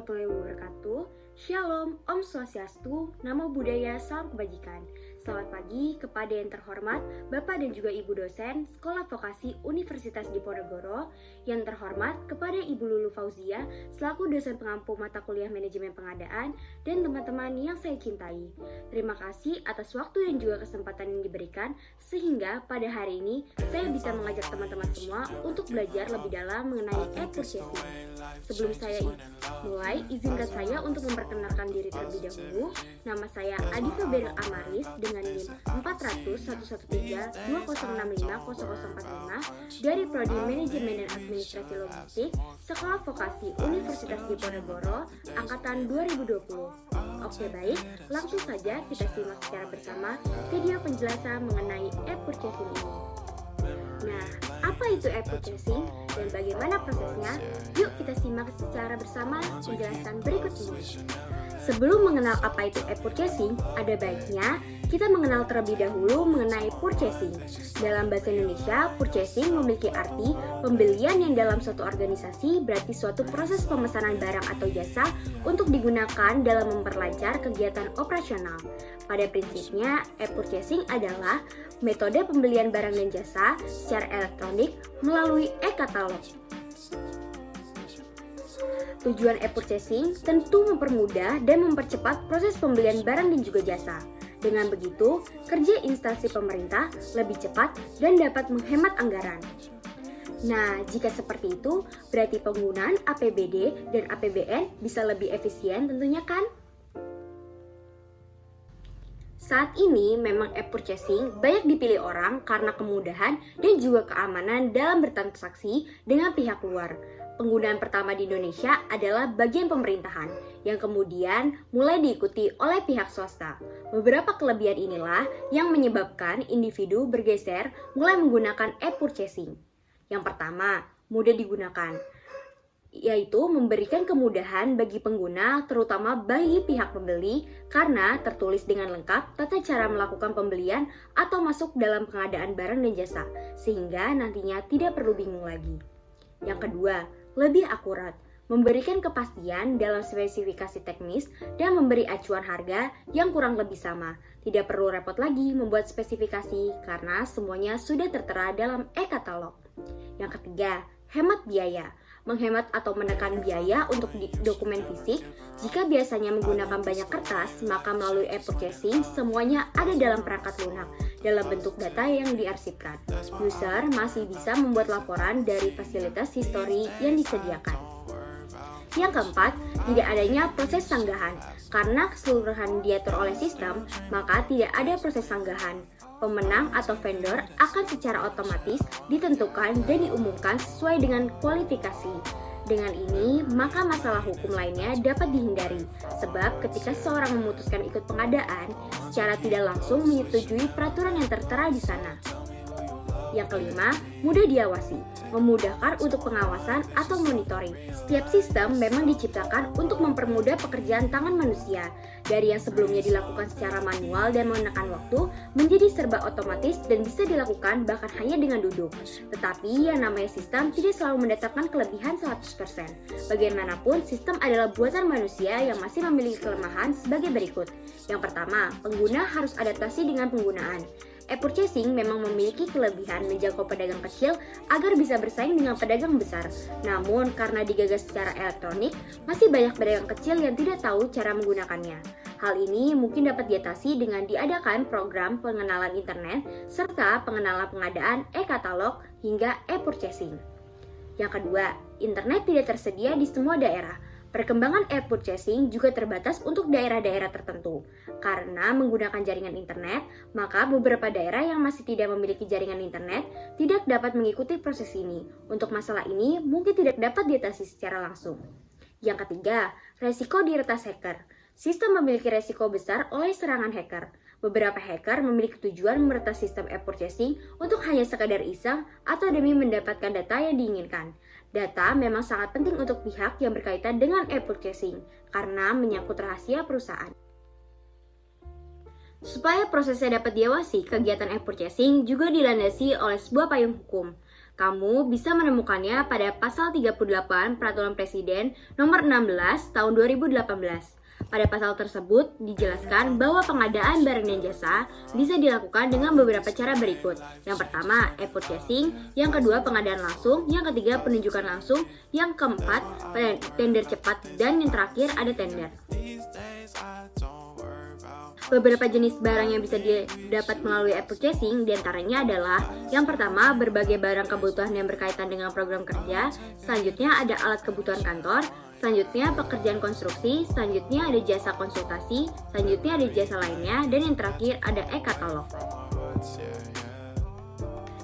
warahmatullahi wabarakatuh. Shalom, Om Swastiastu, Namo Buddhaya, Salam Kebajikan. Selamat pagi kepada yang terhormat Bapak dan juga Ibu dosen Sekolah Vokasi Universitas Diponegoro, yang terhormat kepada Ibu Lulu Fauzia selaku dosen pengampu mata kuliah manajemen pengadaan, dan teman-teman yang saya cintai. Terima kasih atas waktu dan juga kesempatan yang diberikan sehingga pada hari ini saya bisa mengajak teman-teman semua untuk belajar lebih dalam mengenai e-purchasing. Sebelum saya mulai, izinkan saya untuk memperkenalkan diri terlebih dahulu. Nama saya Adifa Beril Amaris dengan NIM 400113206500045 dari Prodi Manajemen dan Administrasi Logistik Sekolah Vokasi Universitas Diponegoro Angkatan 2020. Oke baik, langsung saja kita simak secara bersama video penjelasan mengenai e-purchasing ini. Nah, apa itu e-purchasing dan bagaimana prosesnya? Yuk kita simak secara bersama penjelasan berikut ini. Sebelum mengenal apa itu e-purchasing, ada baiknya kita mengenal terlebih dahulu mengenai purchasing. Dalam bahasa Indonesia, purchasing memiliki arti pembelian yang dalam suatu organisasi berarti suatu proses pemesanan barang atau jasa untuk digunakan dalam memperlancar kegiatan operasional. Pada prinsipnya, e-purchasing adalah metode pembelian barang dan jasa secara elektronik melalui e-katalog. Tujuan e-purchasing tentu mempermudah dan mempercepat proses pembelian barang dan juga jasa. Dengan begitu, kerja instansi pemerintah lebih cepat dan dapat menghemat anggaran. Nah, jika seperti itu, berarti penggunaan APBD dan APBN bisa lebih efisien tentunya kan? Saat ini memang e-purchasing banyak dipilih orang karena kemudahan dan juga keamanan dalam bertransaksi dengan pihak luar. Penggunaan pertama di Indonesia adalah bagian pemerintahan, yang kemudian mulai diikuti oleh pihak swasta. Beberapa kelebihan inilah yang menyebabkan individu bergeser mulai menggunakan e-purchasing. Yang pertama, mudah digunakan, yaitu memberikan kemudahan bagi pengguna, terutama bagi pihak pembeli, karena tertulis dengan lengkap tata cara melakukan pembelian atau masuk dalam pengadaan barang dan jasa, sehingga nantinya tidak perlu bingung lagi. Yang kedua, lebih akurat, memberikan kepastian dalam spesifikasi teknis dan memberi acuan harga yang kurang lebih sama. Tidak perlu repot lagi membuat spesifikasi karena semuanya sudah tertera dalam e-katalog. Yang ketiga, hemat biaya. Menghemat atau menekan biaya untuk dokumen fisik. Jika biasanya menggunakan banyak kertas, maka melalui e-purchasing semuanya ada dalam perangkat lunak dalam bentuk data yang diarsipkan. User masih bisa membuat laporan dari fasilitas histori yang disediakan. Yang keempat, tidak adanya proses sanggahan. Karena keseluruhan diatur oleh sistem, maka tidak ada proses sanggahan. Pemenang atau vendor akan secara otomatis ditentukan dan diumumkan sesuai dengan kualifikasi. Dengan ini, maka masalah hukum lainnya dapat dihindari. Sebab ketika seseorang memutuskan ikut pengadaan, secara tidak langsung menyetujui peraturan yang tertera di sana. Yang kelima, mudah diawasi, memudahkan untuk pengawasan atau monitoring. Setiap sistem memang diciptakan untuk mempermudah pekerjaan tangan manusia. Dari yang sebelumnya dilakukan secara manual dan menekan waktu, menjadi serba otomatis dan bisa dilakukan bahkan hanya dengan duduk. Tetapi yang namanya sistem tidak selalu mendatangkan kelebihan 100%. Bagaimanapun, sistem adalah buatan manusia yang masih memiliki kelemahan sebagai berikut. Yang pertama, pengguna harus adaptasi dengan penggunaan. E-purchasing memang memiliki kelebihan menjangkau pedagang kecil agar bisa bersaing dengan pedagang besar. Namun, karena digagas secara elektronik, masih banyak pedagang kecil yang tidak tahu cara menggunakannya. Hal ini mungkin dapat diatasi dengan diadakan program pengenalan internet serta pengenalan pengadaan e-katalog hingga e-purchasing. Yang kedua, internet tidak tersedia di semua daerah. Perkembangan e-purchasing juga terbatas untuk daerah-daerah tertentu. Karena menggunakan jaringan internet, maka beberapa daerah yang masih tidak memiliki jaringan internet tidak dapat mengikuti proses ini. Untuk masalah ini mungkin tidak dapat diatasi secara langsung. Yang ketiga, resiko diretas hacker. Sistem memiliki resiko besar oleh serangan hacker. Beberapa hacker memiliki tujuan meretas sistem e-purchasing untuk hanya sekadar iseng atau demi mendapatkan data yang diinginkan. Data memang sangat penting untuk pihak yang berkaitan dengan e-purchasing karena menyangkut rahasia perusahaan. Supaya prosesnya dapat diawasi, kegiatan e-purchasing juga dilandasi oleh sebuah payung hukum. Kamu bisa menemukannya pada pasal 38 Peraturan Presiden nomor 16 tahun 2018. Pada pasal tersebut dijelaskan bahwa pengadaan barang dan jasa bisa dilakukan dengan beberapa cara berikut. Yang pertama, e-purchasing, yang kedua pengadaan langsung, yang ketiga penunjukan langsung, yang keempat tender cepat, dan yang terakhir ada tender. Beberapa jenis barang yang bisa didapat melalui e-purchasing diantaranya adalah yang pertama, berbagai barang kebutuhan yang berkaitan dengan program kerja, selanjutnya ada alat kebutuhan kantor, selanjutnya pekerjaan konstruksi, selanjutnya ada jasa konsultasi, selanjutnya ada jasa lainnya, dan yang terakhir ada e-katalog.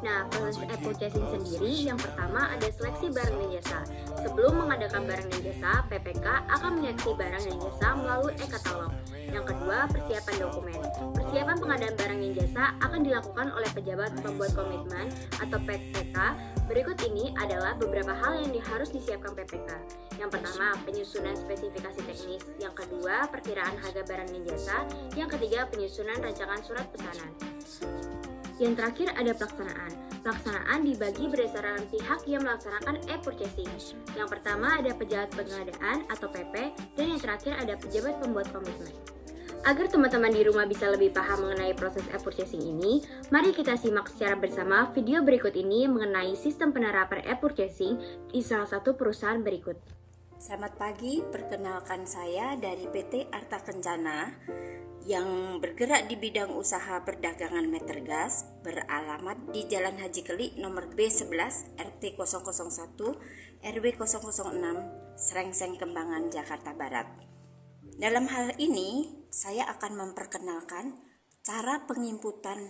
Nah, proses e-purchasing sendiri yang pertama ada seleksi barang dan jasa. Sebelum mengadakan barang dan jasa, PPK akan menyeleksi barang dan jasa melalui e-katalog. Yang kedua, persiapan dokumen. Persiapan pengadaan barang dan jasa akan dilakukan oleh pejabat pembuat komitmen atau PPK. Berikut ini adalah beberapa hal yang harus disiapkan PPK. Yang pertama, penyusunan spesifikasi teknis. Yang kedua, perkiraan harga barang dan jasa. Yang ketiga, penyusunan rancangan surat pesanan. Yang terakhir ada pelaksanaan. Pelaksanaan dibagi berdasarkan pihak yang melaksanakan e-purchasing. Yang pertama ada pejabat pengadaan atau PP, dan yang terakhir ada pejabat pembuat komitmen. Agar teman-teman di rumah bisa lebih paham mengenai proses e-purchasing ini, mari kita simak secara bersama video berikut ini mengenai sistem penerapan e-purchasing di salah satu perusahaan berikut. Selamat pagi, perkenalkan saya dari PT Arta Kencana yang bergerak di bidang usaha perdagangan meter gas, beralamat di Jalan Haji Keli nomor B11 RT 001 RW 006 Srengseng Kembangan, Jakarta Barat. Dalam hal ini saya akan memperkenalkan cara penginputan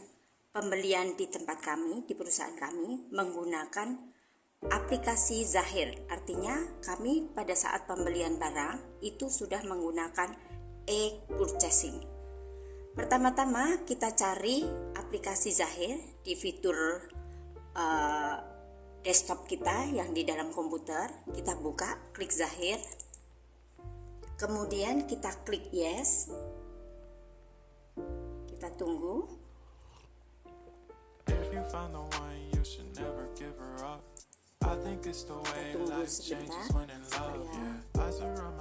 pembelian di tempat kami, di perusahaan kami menggunakan aplikasi Zahir. Artinya kami pada saat pembelian barang itu sudah menggunakan e-purchasing. Pertama-tama kita cari aplikasi Zahir di fitur desktop kita yang di dalam komputer. Kita buka, klik Zahir, kemudian kita klik yes, kita tunggu. Tunggu sebentar supaya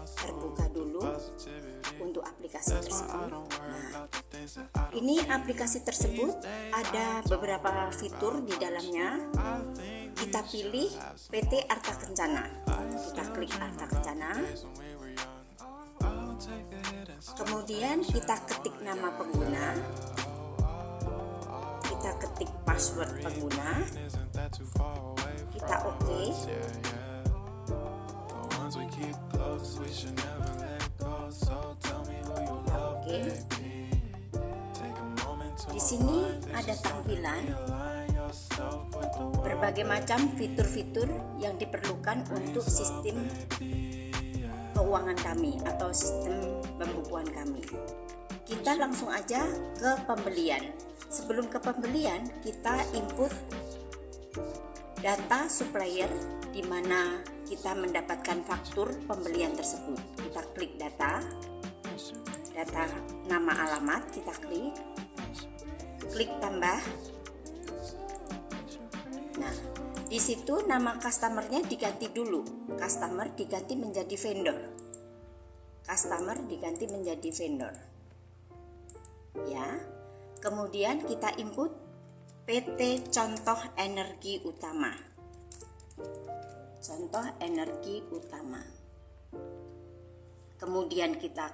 terbuka dulu untuk aplikasi tersebut. Nah, ini aplikasi tersebut ada beberapa fitur di dalamnya. Kita pilih PT Arta Kencana. Kita klik Arta Kencana. Kemudian kita ketik nama pengguna. Kita ketik password pengguna. Kita oke. Oke. Di sini ada tampilan berbagai macam fitur-fitur yang diperlukan untuk sistem keuangan kami atau sistem pembukuan kami. Kita langsung aja ke pembelian. Sebelum ke pembelian, kita input data supplier di mana kita mendapatkan faktur pembelian tersebut. Kita klik data nama alamat, kita klik tambah. Nah, di situ nama customernya diganti dulu. Customer diganti menjadi vendor. Ya. Kemudian kita input PT Contoh Energi Utama. Kemudian kita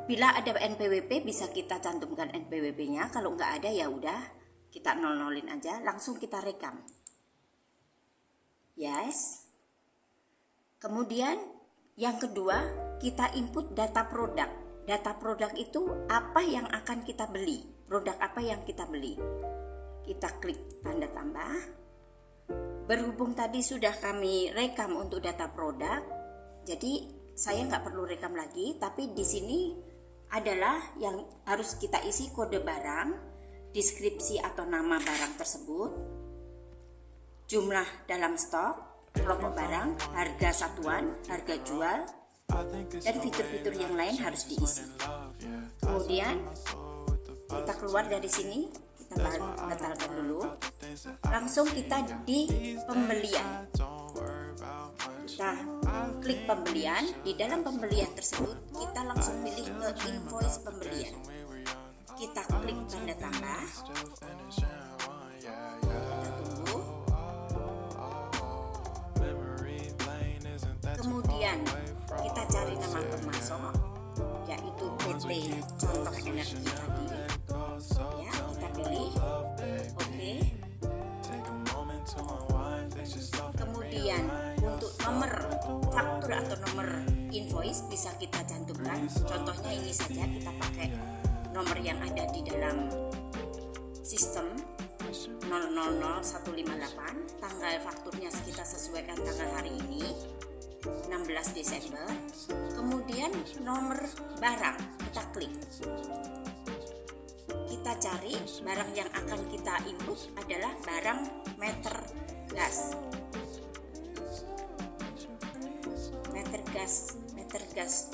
bila ada NPWP bisa kita cantumkan NPWP-nya. Kalau nggak ada ya udah kita nol-nolin aja. Langsung kita rekam. Yes. Kemudian yang kedua kita input data produk. Data produk itu apa yang akan kita beli. Produk apa yang kita beli. Kita klik tanda tambah. Berhubung tadi sudah kami rekam untuk data produk, jadi saya nggak perlu rekam lagi. Tapi di sini adalah yang harus kita isi kode barang, deskripsi atau nama barang tersebut, jumlah dalam stok, kelompok barang, harga satuan, harga jual, dan fitur-fitur yang lain harus diisi. Kemudian kita keluar dari sini, kita batalkan dulu. langsung kita di pembelian. Kita klik pembelian. Di dalam pembelian tersebut kita langsung pilih ke invoice pembelian. Kita klik tanda tambah. Kita tunggu. Kemudian kita cari nama pemasok, yaitu PT Contoh Energi tadi. Ya, kita pilih oke. Kemudian untuk nomor faktur atau nomor invoice bisa kita cantumkan. Contohnya ini saja, kita pakai nomor yang ada di dalam sistem 000158. Tanggal fakturnya kita sesuaikan tanggal hari ini 16 Desember. Kemudian nomor barang kita klik. Kita cari barang yang akan kita input adalah barang meter gas. Meter gas.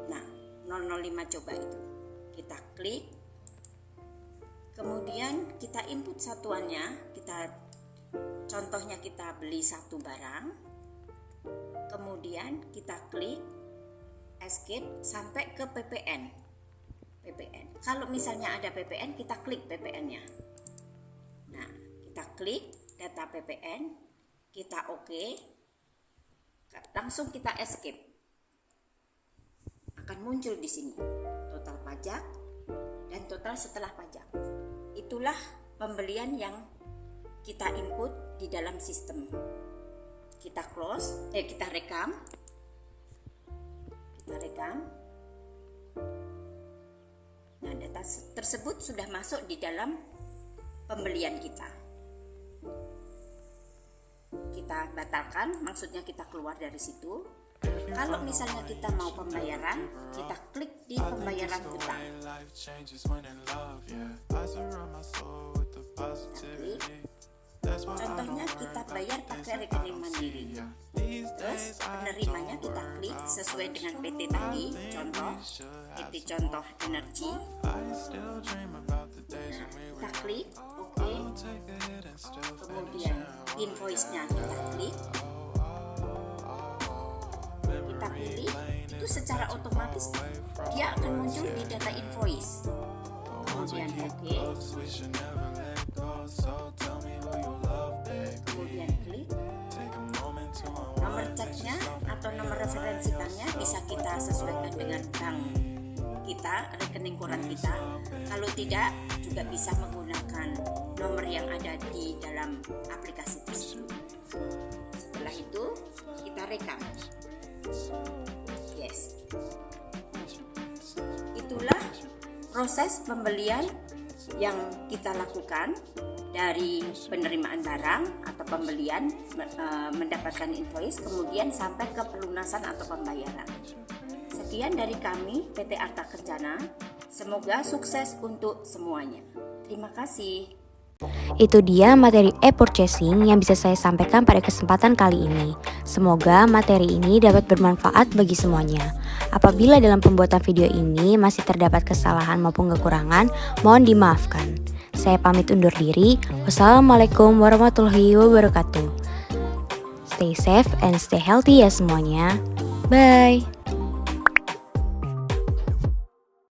Nah, 005 coba itu. Kita klik. Kemudian kita input satuannya. Contohnya kita beli satu barang. Kemudian kita klik escape sampai ke PPN. Kalau misalnya ada PPN, kita klik PPN-nya. Nah, kita klik data PPN, kita oke. Langsung kita escape. Akan muncul di sini total pajak dan total setelah pajak. Itulah pembelian yang kita input di dalam sistem. Kita kita rekam. Nah, data tersebut sudah masuk di dalam pembelian kita. Kita batalkan, maksudnya kita keluar dari situ. Kalau misalnya kita mau pembayaran, kita klik di pembayaran utang. Contohnya kita bayar pakai rekening mandiri. Terus penerimanya kita klik sesuai dengan PT tadi, PT Contoh Energi. Kita klik oke. Kemudian invoice-nya kita klik. Kita pilih, itu secara otomatis dia akan muncul di data invoice. Kemudian oke. Kemudian klik. Nomor ceknya atau nomor referensi banknya bisa kita sesuaikan dengan bank kita, rekening koran kita. Kalau tidak, juga bisa menggunakan nomor yang ada di dalam aplikasi tersebut. Setelah itu kita rekam. Yes. Itulah proses pembelian yang kita lakukan dari penerimaan barang atau pembelian, mendapatkan invoice, kemudian sampai ke pelunasan atau pembayaran. Sekian dari kami PT Arta Kencana. Semoga sukses untuk semuanya. Terima kasih. Itu dia materi e-purchasing yang bisa saya sampaikan pada kesempatan kali ini. Semoga materi ini dapat bermanfaat bagi semuanya. Apabila dalam pembuatan video ini masih terdapat kesalahan maupun kekurangan, mohon dimaafkan. Saya pamit undur diri. Wassalamualaikum warahmatullahi wabarakatuh. Stay safe and stay healthy ya semuanya. Bye.